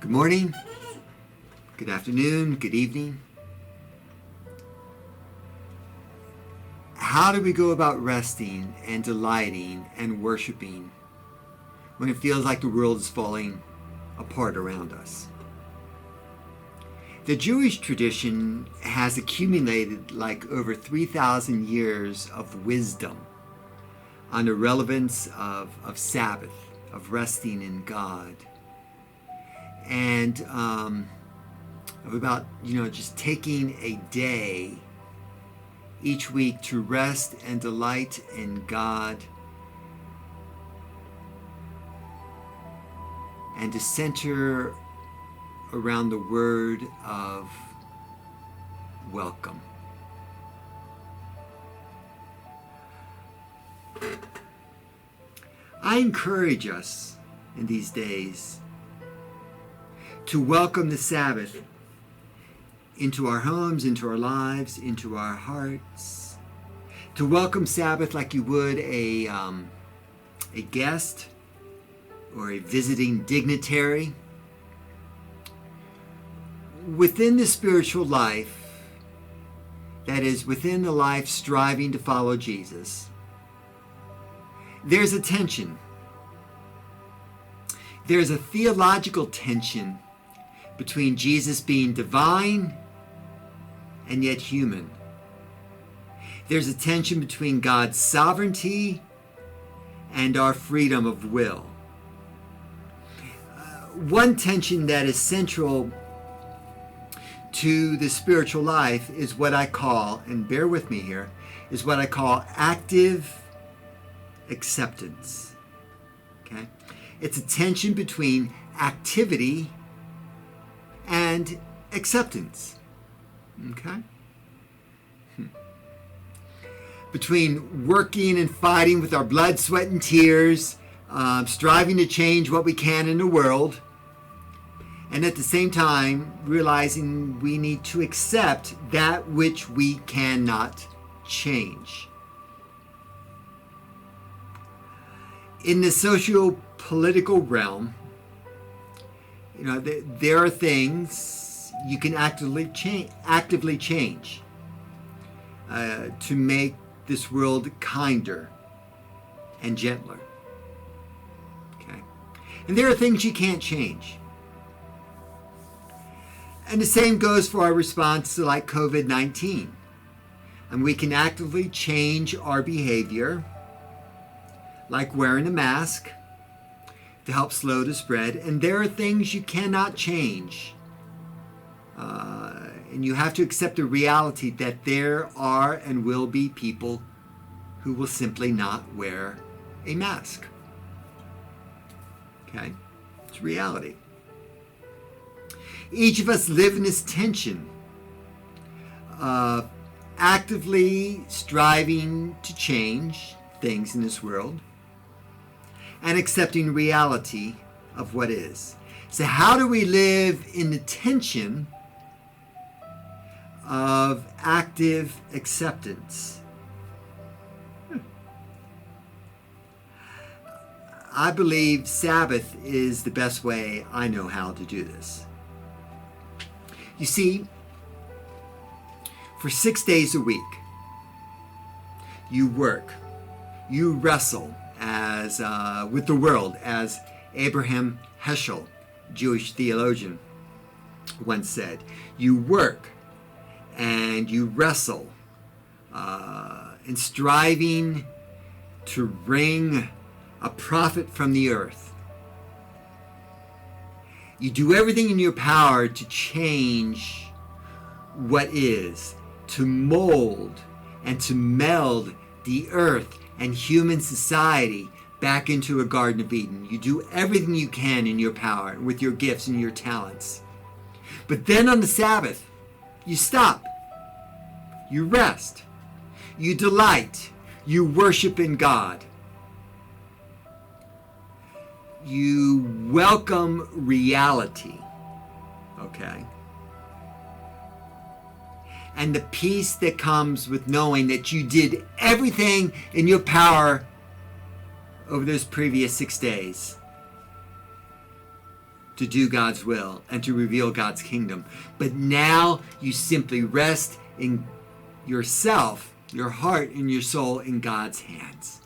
Good morning, good afternoon, good evening. How do we go about resting and delighting and worshiping when it feels like the world is falling apart around us? The Jewish tradition has accumulated like over 3,000 years of wisdom on the relevance of Sabbath, of resting in God, and of about, just taking a day each week to rest and delight in God and to center around the word of welcome. I encourage us in these days to welcome the Sabbath into our homes, into our lives, into our hearts. To welcome Sabbath like you would a guest or a visiting dignitary. Within the spiritual life, that is, within the life striving to follow Jesus, there's a tension. There's a theological tension between Jesus being divine and yet human. There's a tension between God's sovereignty and our freedom of will. One tension that is central to the spiritual life is what I call, and bear with me here, is what I call active acceptance. Okay? It's a tension between activity and acceptance. Okay? Between working and fighting with our blood, sweat, and tears, striving to change what we can in the world, and at the same time realizing we need to accept that which we cannot change. In the socio-political realm, there are things you can actively change to make this world kinder and gentler. Okay? And there are things you can't change. And the same goes for our response to like COVID-19. And we can actively change our behavior, like wearing a mask, to help slow the spread. And there are things you cannot change. And you have to accept the reality that there are and will be people who will simply not wear a mask. Okay? It's reality. Each of us live in this tension of actively striving to change things in this world and accepting reality of what is. So how do we live in the tension of active acceptance? I believe Sabbath is the best way I know how to do this. You see, for 6 days a week, you work, you wrestle with the world, as Abraham Heschel, Jewish theologian, once said. You work and you wrestle in striving to wring a profit from the earth. You do everything in your power to change what is, to mold and to meld the earth and human society back into a Garden of Eden. You do everything you can in your power with your gifts and your talents. But then on the Sabbath, you stop. You rest. You delight. You worship in God. You welcome reality. Okay? And the peace that comes with knowing that you did everything in your power over those previous 6 days. to do God's will and to reveal God's kingdom. But now you simply rest in yourself, your heart, and your soul in God's hands.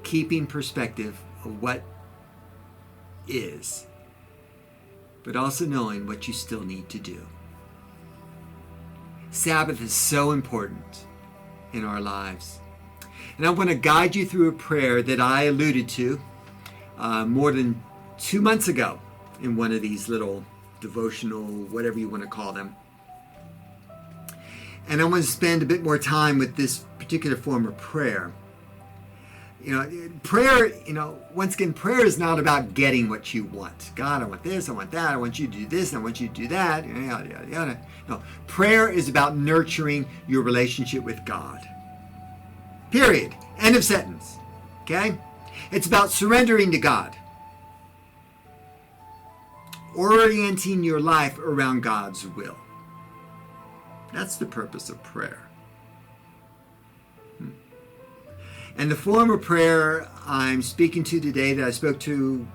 Keeping perspective of what is, but also knowing what you still need to do. Sabbath is so important in our lives. And I want to guide you through a prayer that I alluded to more than 2 months ago in one of these little devotional, whatever you want to call them. And I want to spend a bit more time with this particular form of prayer. Prayer, once again, prayer is not about getting what you want. God, I want this, I want that, I want you to do this, I want you to do that, yada, yada, yada. No, prayer is about nurturing your relationship with God. Period. End of sentence. Okay? It's about surrendering to God. Orienting your life around God's will. That's the purpose of prayer. And the form of prayer I'm speaking to today that I spoke to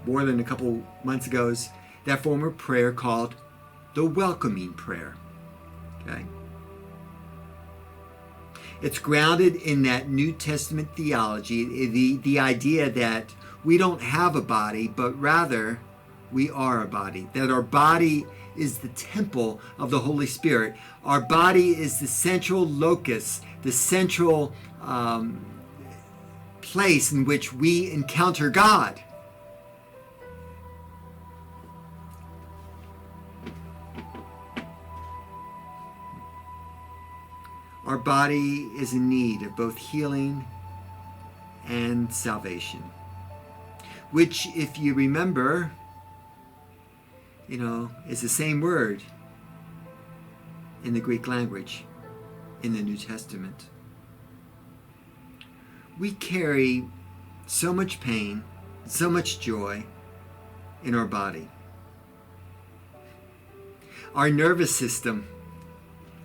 more than a couple months ago is that form of prayer called the welcoming prayer. Okay? It's grounded in that New Testament theology, the idea that we don't have a body, but rather we are a body. That our body is the temple of the Holy Spirit. Our body is the central locus, the central place in which we encounter God. Our body is in need of both healing and salvation, which, if you remember, is the same word in the Greek language in the New Testament. We carry so much pain, so much joy in our body. Our nervous system,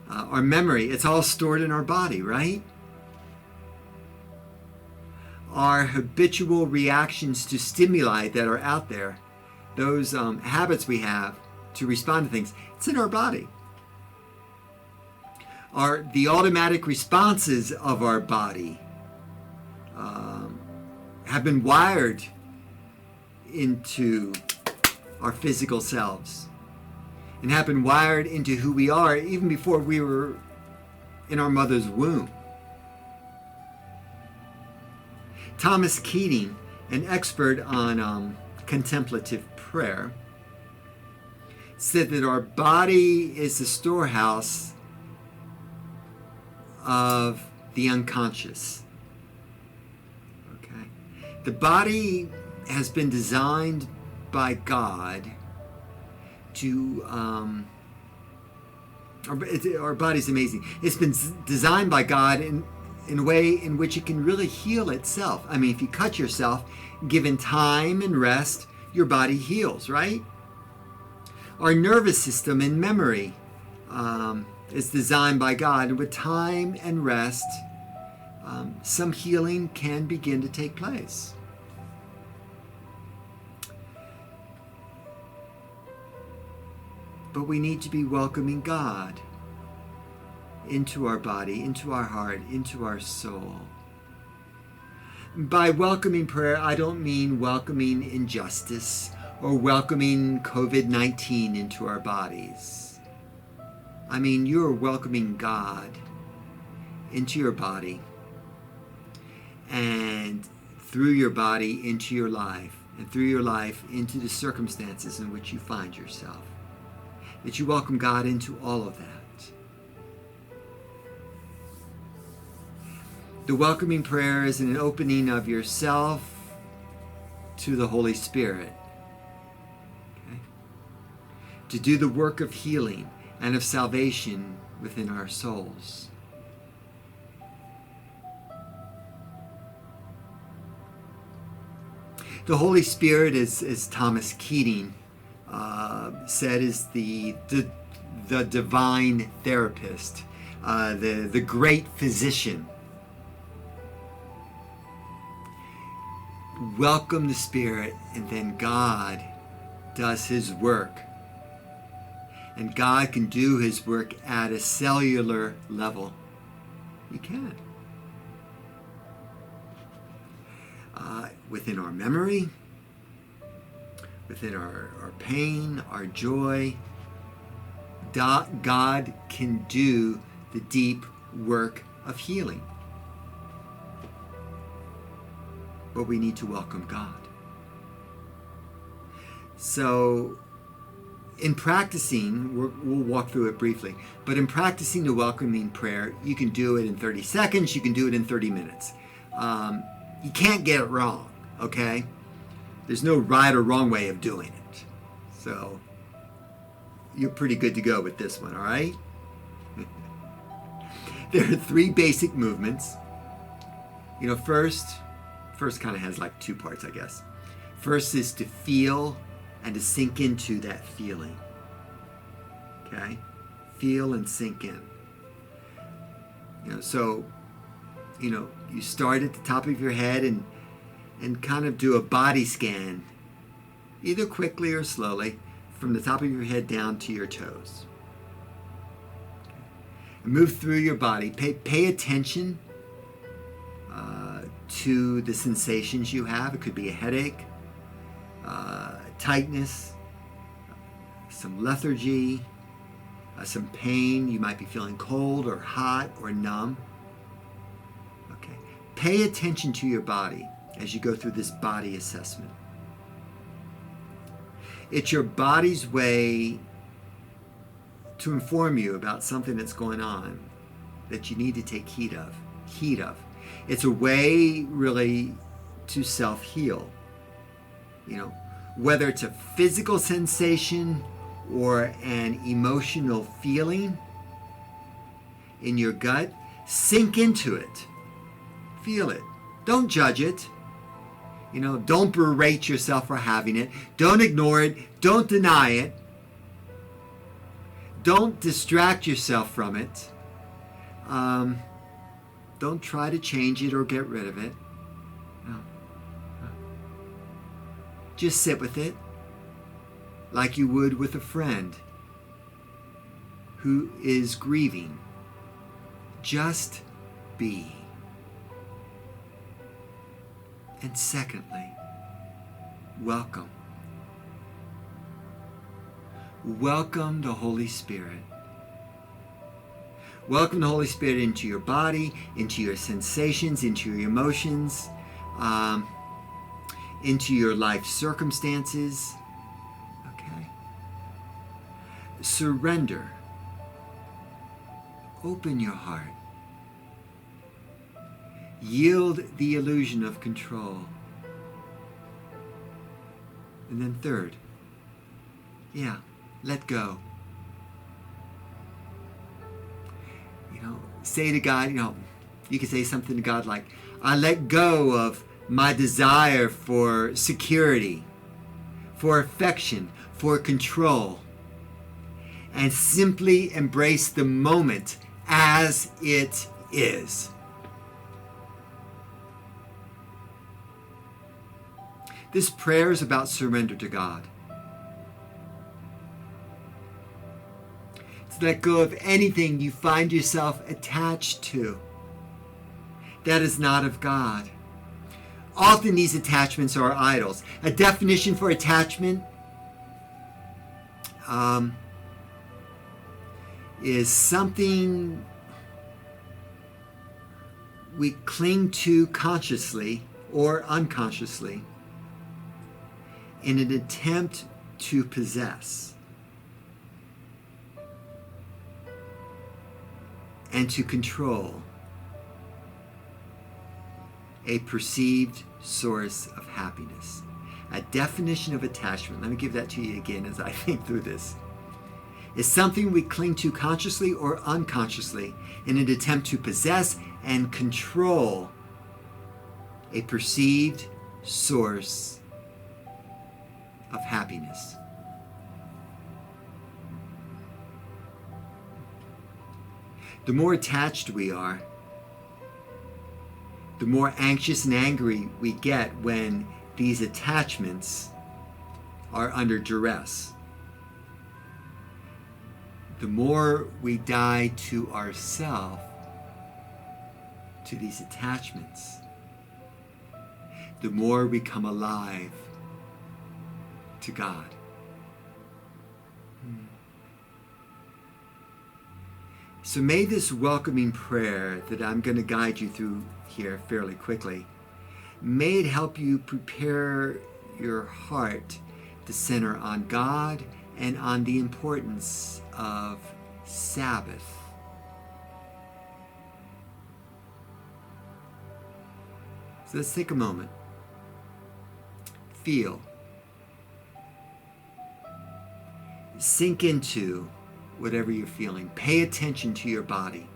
our memory, it's all stored in our body, right? Our habitual reactions to stimuli that are out there, those habits we have to respond to things, it's in our body. The automatic responses of our body have been wired into our physical selves and have been wired into who we are even before we were in our mother's womb. Thomas Keating, an expert on contemplative prayer, said that our body is the storehouse of the unconscious. Okay? The body has been designed by God to our body's amazing. It's been designed by God in a way in which it can really heal itself. I mean, if you cut yourself, given time and rest, your body heals, right? Our nervous system and memory is designed by God, and with time and rest, some healing can begin to take place. But we need to be welcoming God into our body, into our heart, into our soul. By welcoming prayer, I don't mean welcoming injustice or welcoming COVID-19 into our bodies. I mean, you're welcoming God into your body and through your body into your life, and through your life into the circumstances in which you find yourself. That you welcome God into all of that. The welcoming prayer is an opening of yourself to the Holy Spirit. Okay? To do the work of healing and of salvation within our souls. The Holy Spirit, as Thomas Keating said, is the divine therapist, the great physician. welcome the Spirit, and then God does his work. And God can do his work at a cellular level. He can. Within our memory, within our pain, our joy, God can do the deep work of healing. But we need to welcome God. So, in practicing, we'll walk through it briefly, but in practicing the welcoming prayer, you can do it in 30 seconds, you can do it in 30 minutes. You can't get it wrong, okay? There's no right or wrong way of doing it. So, you're pretty good to go with this one, all right? There are 3 basic movements. You know, first kind of has like 2 parts, I guess. First is to feel and to sink into that feeling. Okay? Feel and sink in. So, you start at the top of your head and kind of do a body scan, either quickly or slowly, from the top of your head down to your toes. And move through your body. Pay attention to the sensations you have. It could be a headache, tightness, some lethargy, some pain. You might be feeling cold or hot or numb. Okay. Pay attention to your body as you go through this body assessment. It's your body's way to inform you about something that's going on that you need to take heed of. It's a way really to self-heal. Whether it's a physical sensation or an emotional feeling in your gut, sink into it. Feel it. Don't judge it. Don't berate yourself for having it. Don't ignore it. Don't deny it. Don't distract yourself from it. Don't try to change it or get rid of it. No. Just sit with it like you would with a friend who is grieving. Just be. And secondly, welcome. Welcome the Holy Spirit. Welcome the Holy Spirit into your body, into your sensations, into your emotions, into your life circumstances. Okay? Surrender. Open your heart. Yield the illusion of control. And then third, let go. Say to God, you can say something to God like, I let go of my desire for security, for affection, for control, and simply embrace the moment as it is. This prayer is about surrender to God. It's let go of anything you find yourself attached to that is not of God. Often these attachments are idols. A definition for attachment is something we cling to consciously or unconsciously in an attempt to possess and to control a perceived source of happiness. A definition of attachment, let me give that to you again as I think through this, is something we cling to consciously or unconsciously in an attempt to possess and control a perceived source of happiness. The more attached we are, the more anxious and angry we get when these attachments are under duress. The more we die to ourself, to these attachments, the more we come alive to God. So may this welcoming prayer that I'm going to guide you through here fairly quickly, may it help you prepare your heart to center on God and on the importance of Sabbath. So let's take a moment. Feel. Sink into whatever you're feeling. Pay attention to your body.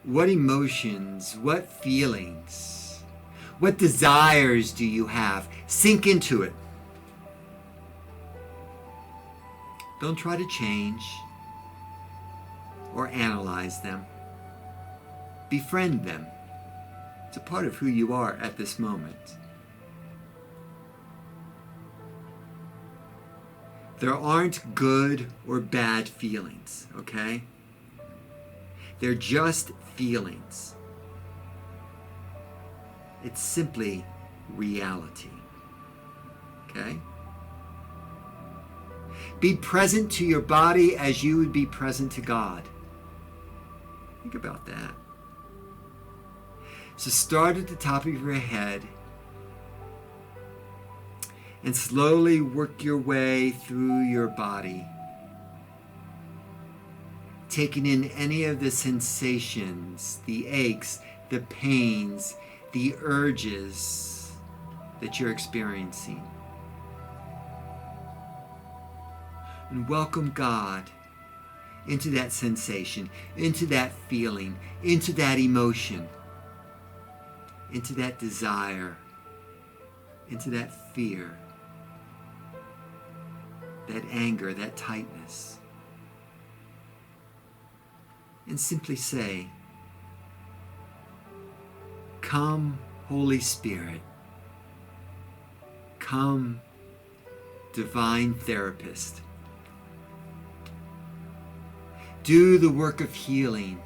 What emotions, what feelings, what desires do you have? Sink into it. Don't try to change or analyze them. Befriend them. It's a part of who you are at this moment. There aren't good or bad feelings, okay? They're just feelings. It's simply reality, okay? Be present to your body as you would be present to God. Think about that. So start at the top of your head and slowly work your way through your body, taking in any of the sensations, the aches, the pains, the urges that you're experiencing. And welcome God into that sensation, into that feeling, into that emotion, into that desire, into that fear, that anger, that tightness. And simply say, "Come, Holy Spirit. Come, Divine Therapist. Do the work of healing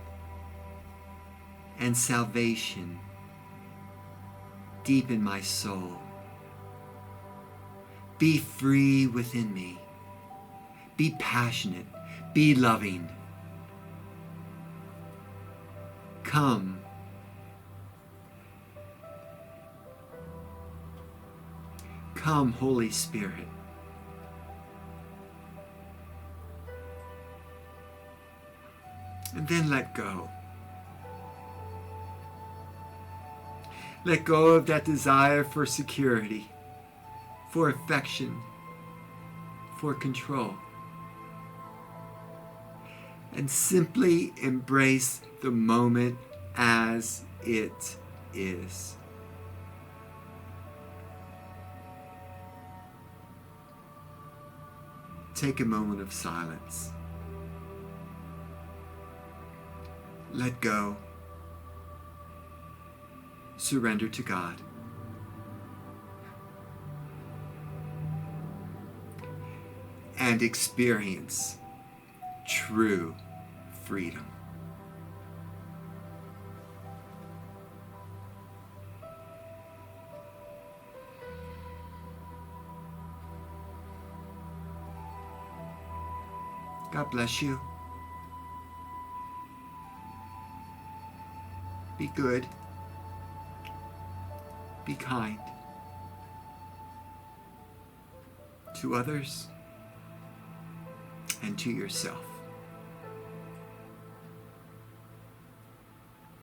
and salvation deep in my soul. Be free within me. Be passionate. Be loving. Come. Come, Holy Spirit. And then let go. Let go of that desire for security, for affection, for control. And simply embrace the moment as it is. Take a moment of silence. Let go. Surrender to God. And experience true freedom. God bless you. Be good. Be kind to others and to yourself.